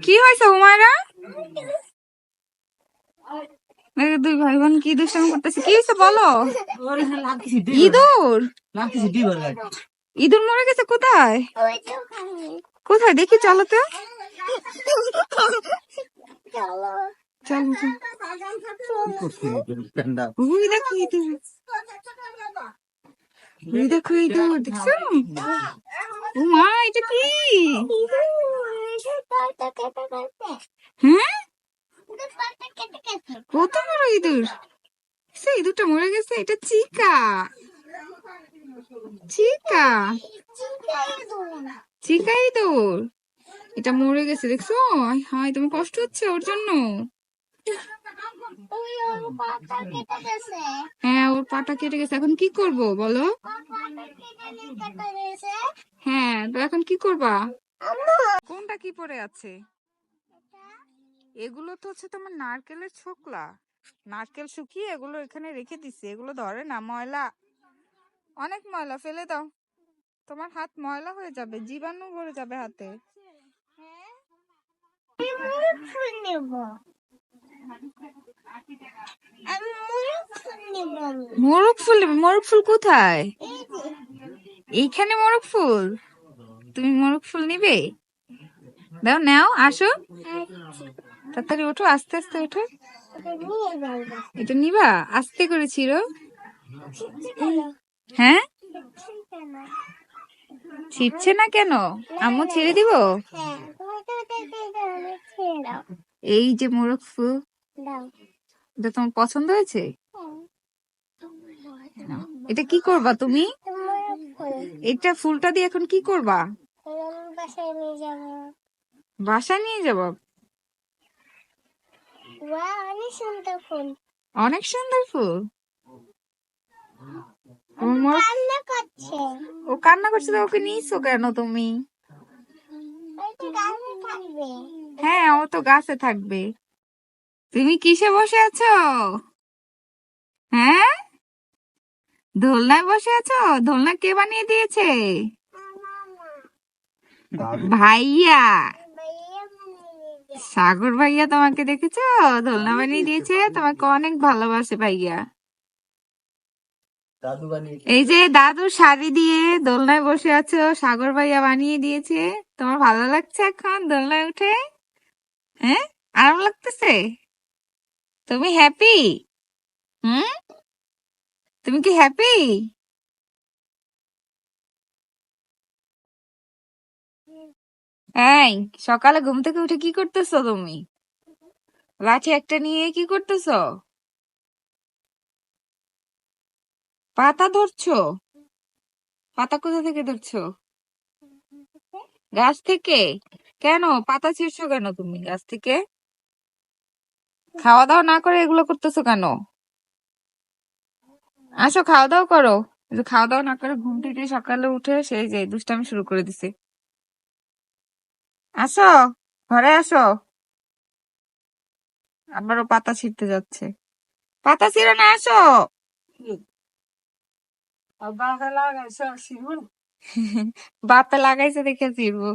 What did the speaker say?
কি হয়েছে হুমায়রা? দুই ভাই বোন কি দুষ্টামি করতেছে, কি হয়েছে বলো? ইঁদুর? ইঁদুর মরে গেছে কোথায়? কোথায় দেখি, চলো তো। ওই দেখো ইঁদুর, ওই দেখো ইঁদুর, দেখছো? ও মা, এটা কি? হ্যাঁ, কত বড় ইঁদুর! ইঁদুরটা মরে গেছে, এটা চিকা। চিকা, চিকা ইঁদুর, এটা মরে গেছে, দেখছো? হায়, তোমার কষ্ট হচ্ছে ওর জন্য? হ্যাঁ, ওর পাটা কেটে গেছে, এখন কি করব বলো? হ্যাঁ, তো এখন কি করবা? কোনটা কি পড়ে আছে? এগুলো তো হচ্ছে তোমার নারকেলের ছোকলা, নারকেল শুকিয়ে এগুলো এখানে রেখে দিছি, এগুলো ধরে না, ময়লা, অনেক ময়লা, ফেলে দাও, তোমার হাত ময়লা হয়ে যাবে, জীবাণু ভরে যাবে হাতে। মোরগ ফুল নেবে? মোরগ ফুল কোথায়? এইখানে মোরগ ফুল? তুমি মোরগ ফুল নিবে? দাও, নাও, আসো, তাড়াতাড়ি ওঠো, আস্তে আস্তে ওঠো। এটা নিবা? আস্তে করে ছিড়ো। হ্যাঁ, ছিড়ছে না কেন? আম্মু ছেড়ে দিব? এই যে মোরগ ফুল, এটা তোমার পছন্দ হয়েছে? এটা কি করবা তুমি? এটা ফুলটা দিয়ে এখন কি করবা? বাসায় নিয়ে যাবো? অনেক সুন্দর ফুল। ও কান্না করছে, তো ওকে নিয়েছো কেন তুমি? হ্যাঁ, ও তো গাছে থাকবে। তুমি কিসে বসে আছো? হ্যাঁ, দোলনায় বসে আছো? দোলনা কে বানিয়ে দিয়েছে? ভাইয়া, সাগর ভাইয়া তোমাকে দেখেছো? দোলনা বানিয়ে দিয়েছে, তোমাকে অনেক ভালোবাসে ভাইয়া। এই যে দাদুর শাড়ি দিয়ে দোলনায় বসে আছো, সাগর ভাইয়া বানিয়ে দিয়েছে। তোমার ভালো লাগছে এখন দোলনায় উঠে? হ্যাঁ, আরাম লাগতেছে? তুমি হ্যাপি? হুম, তুমি কি হ্যাপি? এই, সকালে ঘুম থেকে উঠে কি করতেছো তুমি? লাঠি একটা নিয়ে কি করতেছো? পাতা ধরছো? পাতা কোথা থেকে ধরছো? গাছ থেকে? কেন পাতা ছিঁড়ছো কেন তুমি গাছ থেকে? খাওয়া দাওয়া না করে এগুলো করতেছো কেন? আসো, খাওয়া দাওয়া করো। এই যে খাওয়া দাওয়া না করে ঘুম থেকে সকালে উঠে সেই যে দুষ্টামি শুরু করে দিছে। আসো, ঘরে আসো। আবারও পাতা ছিঁড়তে যাচ্ছে। পাতা ছিঁড়ো না, আসো। বাপে লাগাইছে দেখে ছিঁড়বো।